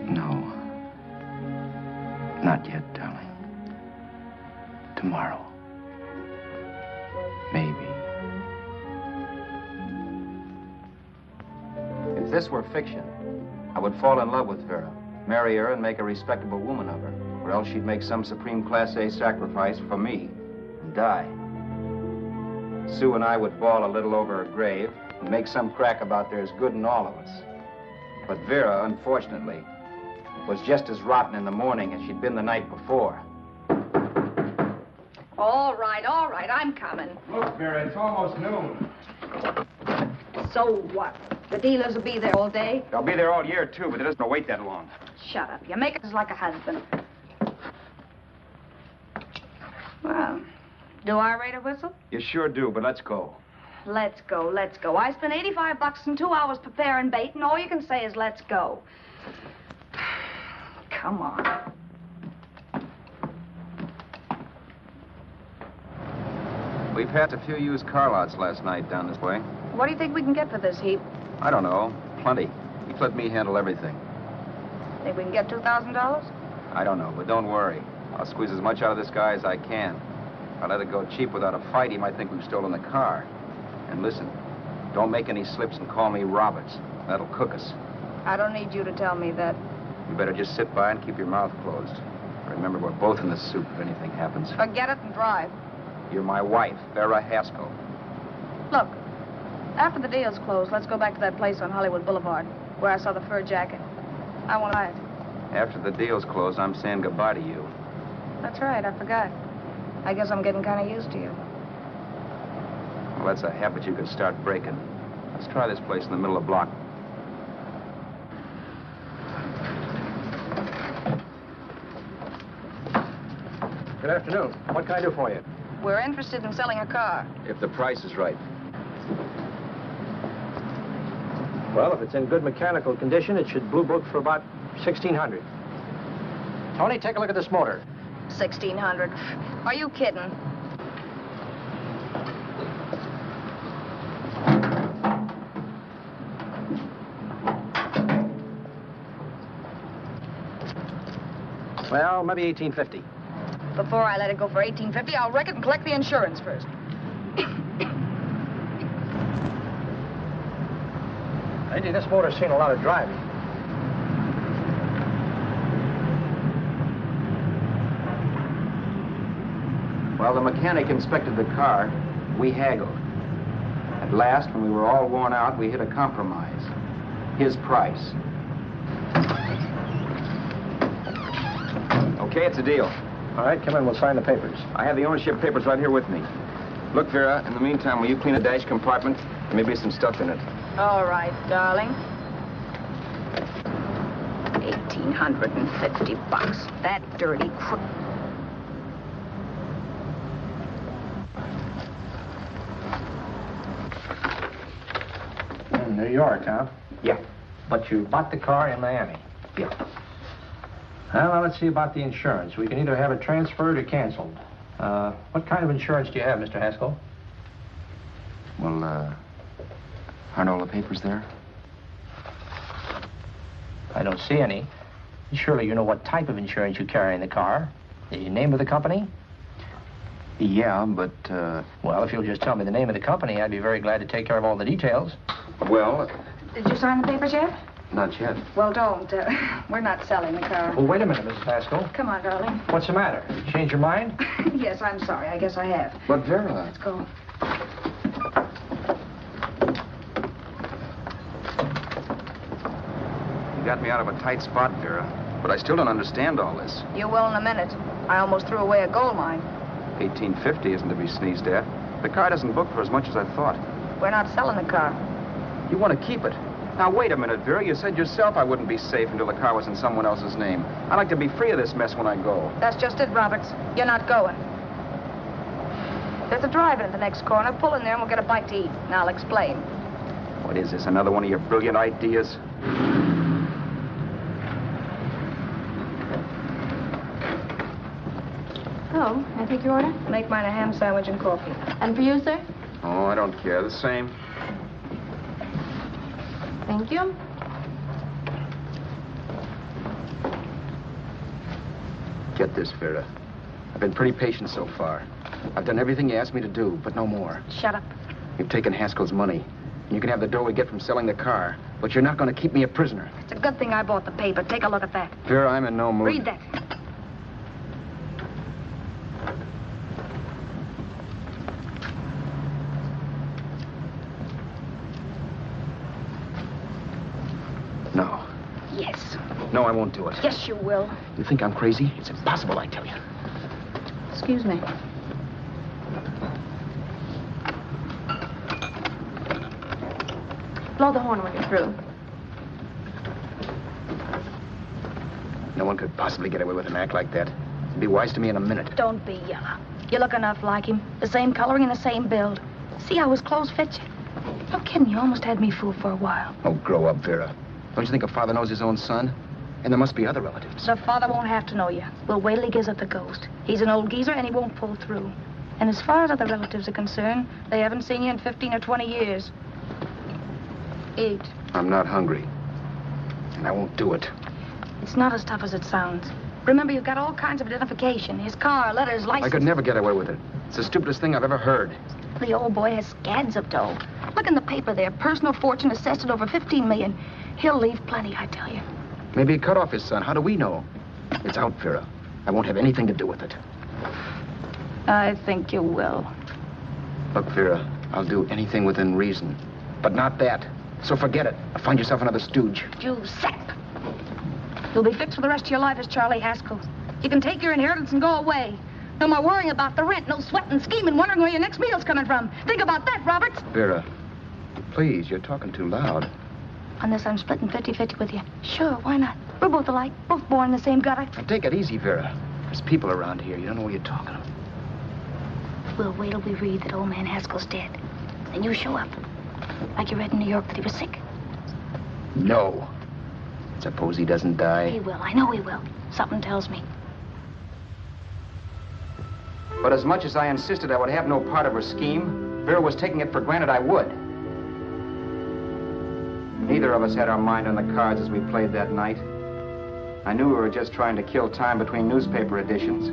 No. Not yet, darling. Tomorrow. Maybe. If this were fiction, I would fall in love with Vera, marry her, and make a respectable woman of her. Or else she'd make some supreme Class A sacrifice for me and die. Sue and I would bawl a little over her grave and make some crack about there's good in all of us. But Vera, unfortunately, was just as rotten in the morning as she'd been the night before. All right, I'm coming. Look, Vera, it's almost noon. So what? The dealers will be there all day? They'll be there all year, too, but it doesn't wait that long. Shut up. You make us like a husband. Well, do I rate a whistle? You sure do, but let's go. Let's go, let's go. I spent $85 and 2 hours preparing bait, and all you can say is let's go. Come on. We passed a few used car lots last night down this way. What do you think we can get for this heap? I don't know. Plenty. He let me handle everything. Think we can get $2,000? I don't know, but don't worry. I'll squeeze as much out of this guy as I can. If I let it go cheap without a fight, he might think we've stolen the car. And listen, don't make any slips and call me Roberts. That'll cook us. I don't need you to tell me that. You better just sit by and keep your mouth closed. Remember, we're both in the soup if anything happens. Forget it and drive. You're my wife, Vera Haskell. Look, after the deal's closed, let's go back to that place on Hollywood Boulevard where I saw the fur jacket. I want to buy it. After the deal's closed, I'm saying goodbye to you. That's right, I forgot. I guess I'm getting kind of used to you. Well, that's a habit you could start breaking. Let's try this place in the middle of the block. Good afternoon. What can I do for you? We're interested in selling a car. If the price is right. Well, if it's in good mechanical condition, it should blue book for about $1,600. Tony, take a look at this motor. $1,600. Are you kidding? Well, maybe 1850. Before I let it go for 1850, I'll wreck it and collect the insurance first. Angie, this motor's seen a lot of driving. Well, the mechanic inspected the car. We haggled. At last, when we were all worn out, we hit a compromise. His price. Okay, it's a deal. All right, come in. We'll sign the papers. I have the ownership papers right here with me. Look, Vera, in the meantime, will you clean the dash compartment? There may be some stuff in it. All right, darling. $1,850. That dirty crook. In New York, huh? Yeah. But you bought the car in Miami? Yeah. Well, now let's see about the insurance. We can either have it transferred or canceled. What kind of insurance do you have, Mr. Haskell? Well, aren't all the papers there? I don't see any. Surely you know what type of insurance you carry in the car. The name of the company? Yeah, but, Well, if you'll just tell me the name of the company, I'd be very glad to take care of all the details. Well, Did you sign the papers yet? not yet. Well, don't. We're not selling the car. Well, wait a minute, Mrs. Haskell. Come on, darling. What's the matter? You changed your mind? Yes, I'm sorry. I guess I have. But, Vera... Let's go. You got me out of a tight spot, Vera. But I still don't understand all this. You will in a minute. I almost threw away a gold mine. 1850 isn't to be sneezed at. The car doesn't book for as much as I thought. We're not selling the car. You want to keep it. Now, wait a minute, Vera. You said yourself I wouldn't be safe until the car was in someone else's name. I'd like to be free of this mess when I go. That's just it, Roberts. You're not going. There's a drive-in at the next corner. Pull in there and we'll get a bite to eat. And I'll explain. What is this, another one of your brilliant ideas? Oh, I take your order? Make mine a ham sandwich and coffee. And for you, sir? Oh, I don't care. The same. Thank you. Get this, Vera. I've been pretty patient so far. I've done everything you asked me to do, but no more. Shut up. You've taken Haskell's money. And you can have the dough we get from selling the car. But you're not going to keep me a prisoner. It's a good thing I bought the paper. Take a look at that. Vera, I'm in no mood. Read that. No. Yes. No, I won't do it. Yes, you will. You think I'm crazy? It's impossible, I tell you. Excuse me. Blow the horn when you're through. No one could possibly get away with an act like that. It'd be wise to me in a minute. Don't be yellow. You look enough like him. The same coloring and the same build. See how his clothes fit you? No kidding, you almost had me fooled for a while. Oh, grow up, Vera. Don't you think a father knows his own son? And there must be other relatives. The father won't have to know you. We'll wait till he gives up the ghost. He's an old geezer and he won't pull through. And as far as other relatives are concerned, they haven't seen you in 15 or 20 years. Eat. I'm not hungry. And I won't do it. It's not as tough as it sounds. Remember, you've got all kinds of identification. His car, letters, license. I could never get away with it. It's the stupidest thing I've ever heard. The old boy has scads of dough. Look in the paper there. Personal fortune assessed at over $15 million. He'll leave plenty, I tell you. Maybe he cut off his son. How do we know? It's out, Vera. I won't have anything to do with it. I think you will. Look, Vera, I'll do anything within reason. But not that. So forget it. Find yourself another stooge. You sap. You'll be fixed for the rest of your life as Charlie Haskell. You can take your inheritance and go away. No more worrying about the rent, no sweating, scheming, wondering where your next meal's coming from. Think about that, Roberts. Vera, please, you're talking too loud. On this, I'm splitting 50-50 with you. Sure, why not? We're both alike, both born in the same gutter. Now, take it easy, Vera. There's people around here. You don't know what you're talking about. We'll wait till we read that old man Haskell's dead. Then you show up. Like you read in New York that he was sick. No. Suppose he doesn't die. He will. I know he will. Something tells me. But as much as I insisted I would have no part of her scheme, Vera was taking it for granted I would. Neither of us had our mind on the cards as we played that night. I knew we were just trying to kill time between newspaper editions.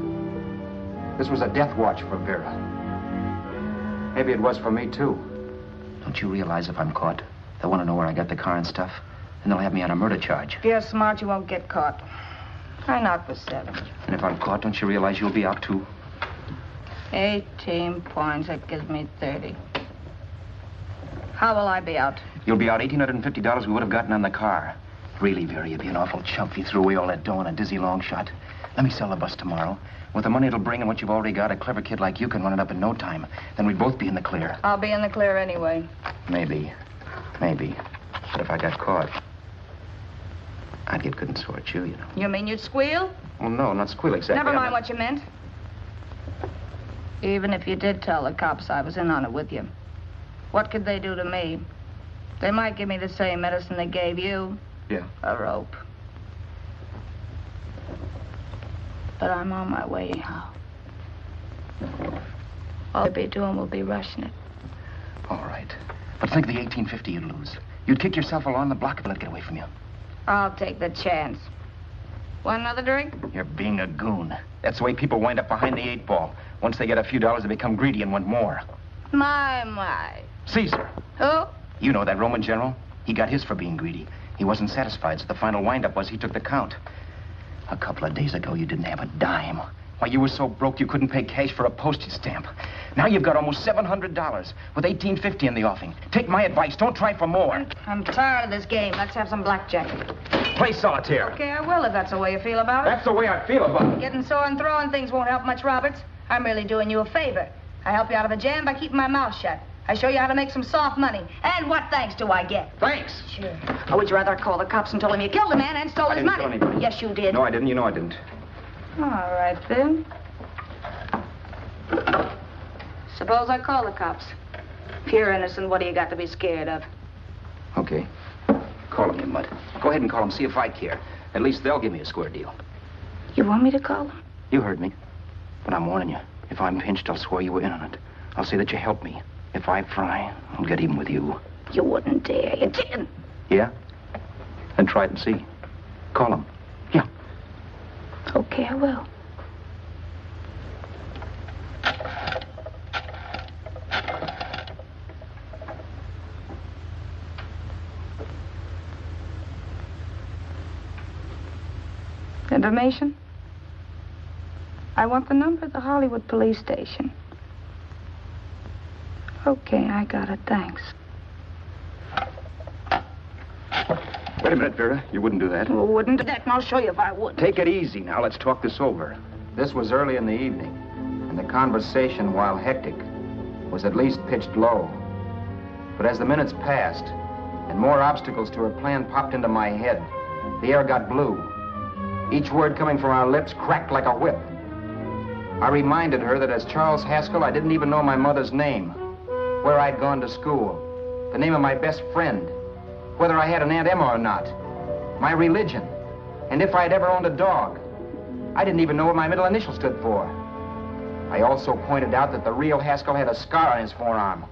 This was a death watch for Vera. Maybe it was for me, too. Don't you realize if I'm caught, they'll want to know where I got the car and stuff, and they'll have me on a murder charge. If you're smart, you won't get caught. I knock for 7. And if I'm caught, don't you realize you'll be out, too? 18 points, that gives me 30. How will I be out? You'll be out $1,850 we would have gotten on the car. Really, Vera, you'd be an awful chump if you threw away all that dough on a dizzy long shot. Let me sell the bus tomorrow. With the money it'll bring and what you've already got, a clever kid like you can run it up in no time. Then we'd both be in the clear. I'll be in the clear anyway. Maybe. Maybe. But if I got caught, I'd get good and sore at you, you know. You mean you'd squeal? Well, no, not squeal exactly. Never mind what you meant. Even if you did tell the cops I was in on it with you, what could they do to me? They might give me the same medicine they gave you. Yeah. A rope. But I'm on my way out. All I'll be doing will be rushing it. All right. But think of the $1,850 you'd lose. You'd kick yourself along the block if I let it get away from you. I'll take the chance. Want another drink? You're being a goon. That's the way people wind up behind the 8 ball. Once they get a few dollars, they become greedy and want more. My. Caesar. Who? You know that Roman general? He got his for being greedy. He wasn't satisfied, so the final wind-up was he took the count. A couple of days ago, you didn't have a dime. Why, you were so broke you couldn't pay cash for a postage stamp. Now you've got almost $700 with $1,850 in the offing. Take my advice. Don't try for more. I'm tired of this game. Let's have some blackjack. Play solitaire. Okay, I will if that's the way you feel about it. That's the way I feel about it. Getting sore and throwing things won't help much, Roberts. I'm really doing you a favor. I help you out of a jam by keeping my mouth shut. I show you how to make some soft money. And what thanks do I get? Thanks. Sure. Or would you rather call the cops and told them you killed the man and stole his money? I didn't kill anybody. Yes, you did. No, I didn't. You know I didn't. All right, then. Suppose I call the cops. If you're innocent, what do you got to be scared of? Okay. Call them, you mutt. Go ahead and call them, see if I care. At least they'll give me a square deal. You want me to call them? You heard me. But I'm warning you. If I'm pinched, I'll swear you were in on it. I'll say that you helped me. If I fry, I'll get even with you. You wouldn't dare. You didn't. Yeah? Then try it and see. Call them. Yeah. Okay, I will. Information? I want the number of the Hollywood police station. Okay, I got it. Thanks. Wait a minute, Vera. You wouldn't do that. Well, wouldn't do that, and I'll show you if I would. Take it easy now. Let's talk this over. This was early in the evening, and the conversation, while hectic, was at least pitched low. But as the minutes passed, and more obstacles to her plan popped into my head, the air got blue. Each word coming from our lips cracked like a whip. I reminded her that as Charles Haskell, I didn't even know my mother's name, where I'd gone to school, the name of my best friend, whether I had an Aunt Emma or not, my religion, and if I'd ever owned a dog. I didn't even know what my middle initial stood for. I also pointed out that the real Haskell had a scar on his forearm.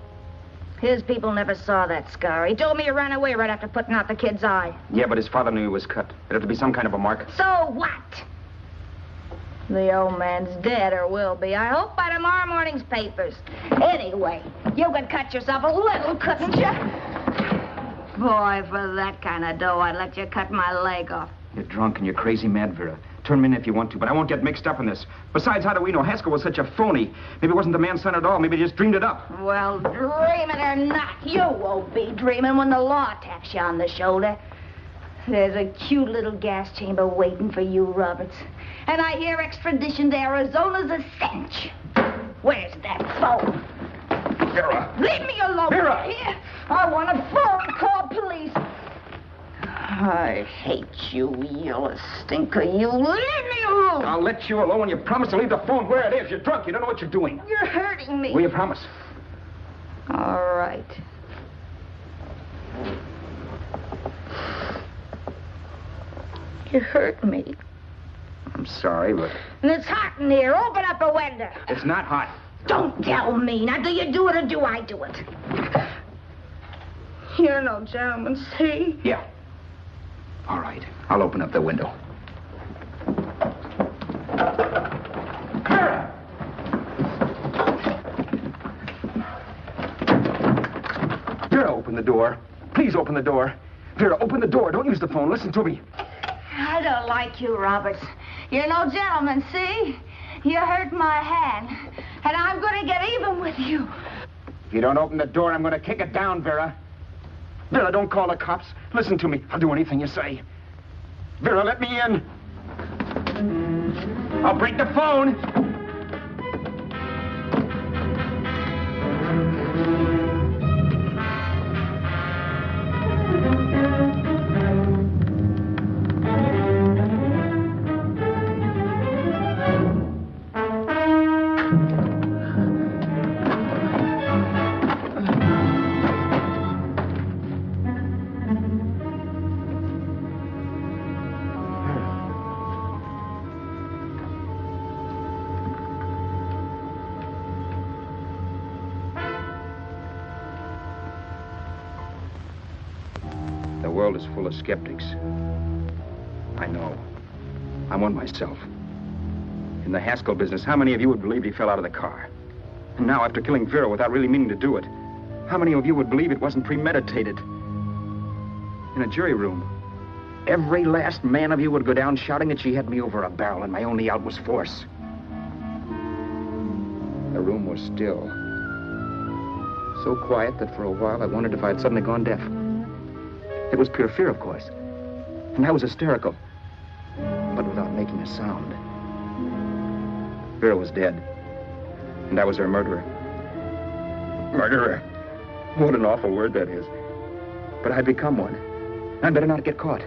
His people never saw that scar. He told me he ran away right after putting out the kid's eye. Yeah, but his father knew he was cut. It had to be some kind of a mark. So what? The old man's dead, or will be. I hope by tomorrow morning's papers. Anyway, you could cut yourself a little, couldn't you? Boy, for that kind of dough, I'd let you cut my leg off. You're drunk and you're crazy mad, Vera. Turn me in if you want to, but I won't get mixed up in this. Besides, how do we know Haskell was such a phony? Maybe it wasn't the man's son at all. Maybe he just dreamed it up. Well, dreaming or not, you won't be dreaming when the law taps you on the shoulder. There's a cute little gas chamber waiting for you, Roberts. And I hear extradition to Arizona's a cinch. Where's that phone? Vera! Leave me alone. Vera! Here. I want a phone. Call police. I hate you, yellow stinker. You leave me alone. I'll let you alone when you promise to leave the phone where it is. You're drunk. You don't know what you're doing. You're hurting me. Will you promise? All right. You hurt me. I'm sorry, but... And it's hot in here. Open up a window. It's not hot. Don't tell me. Now, do you do it or do I do it? You're no gentleman, see? Yeah. All right. I'll open up the window. the door. Please open the door. Vera, open the door. Don't use the phone. Listen to me. I don't like you, Roberts. You're no gentleman, see? You hurt my hand, and I'm going to get even with you. If you don't open the door, I'm going to kick it down, Vera. Vera, don't call the cops. Listen to me. I'll do anything you say. Vera, let me in. I'll break the phone. The world is full of skeptics. I know. I'm one myself. In the Haskell business, how many of you would believe he fell out of the car? And now, after killing Vera without really meaning to do it, how many of you would believe it wasn't premeditated? In a jury room, every last man of you would go down shouting that she had me over a barrel and my only out was force. The room was still. So quiet that for a while I wondered if I had suddenly gone deaf. It was pure fear, of course. And I was hysterical, but without making a sound. Vera was dead, and I was her murderer. Murderer. What an awful word that is. But I'd become one. I'd better not get caught.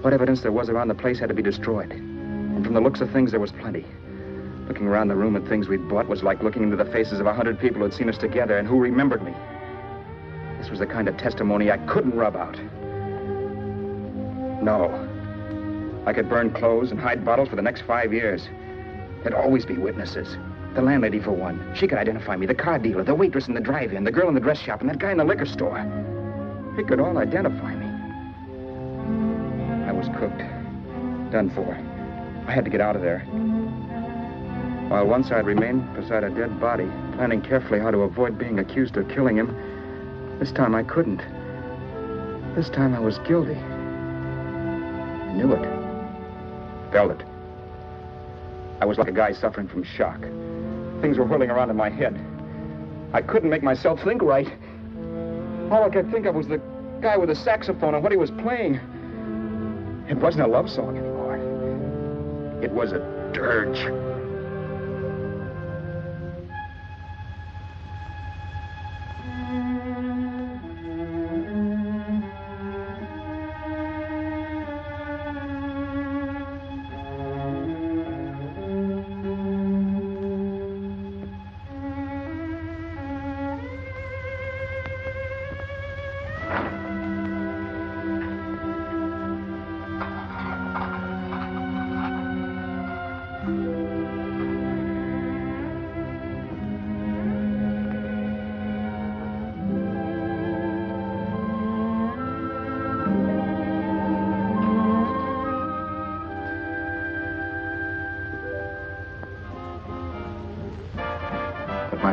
What evidence there was around the place had to be destroyed. And from the looks of things, there was plenty. Looking around the room at things we'd bought was like looking into the faces of 100 people who had seen us together and who remembered me. This was the kind of testimony I couldn't rub out. No. I could burn clothes and hide bottles for the next 5 years. There'd always be witnesses. The landlady, for one. She could identify me. The car dealer, the waitress in the drive-in, the girl in the dress shop, and that guy in the liquor store. They could all identify me. I was cooked. Done for. I had to get out of there. While once I'd remained beside a dead body, planning carefully how to avoid being accused of killing him, this time I couldn't. This time I was guilty. I knew it. Felt it. I was like a guy suffering from shock. Things were whirling around in my head. I couldn't make myself think right. All I could think of was the guy with the saxophone and what he was playing. It wasn't a love song anymore. It was a dirge.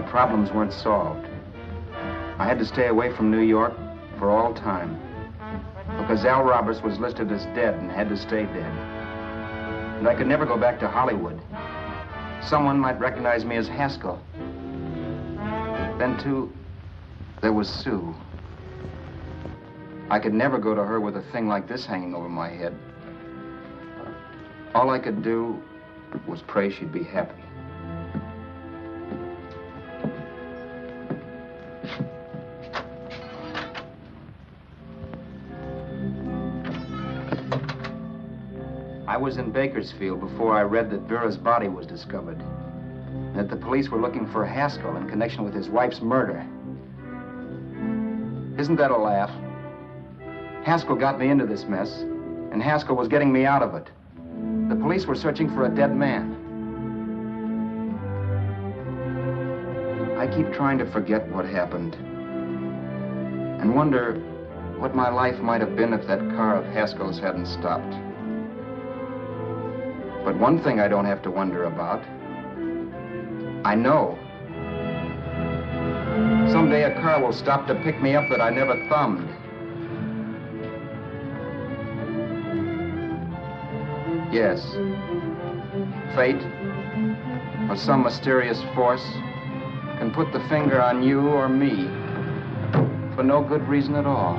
Problems weren't solved. I had to stay away from New York for all time because Al Roberts was listed as dead and had to stay dead. And I could never go back to Hollywood. Someone might recognize me as Haskell. Then, too, there was Sue. I could never go to her with a thing like this hanging over my head. All I could do was pray she'd be happy. I was in Bakersfield before I read that Vera's body was discovered, and that the police were looking for Haskell in connection with his wife's murder. Isn't that a laugh? Haskell got me into this mess, and Haskell was getting me out of it. The police were searching for a dead man. I keep trying to forget what happened, and wonder what my life might have been if that car of Haskell's hadn't stopped. But one thing I don't have to wonder about. I know. Someday a car will stop to pick me up that I never thumbed. Yes. Fate, or some mysterious force, can put the finger on you or me for no good reason at all.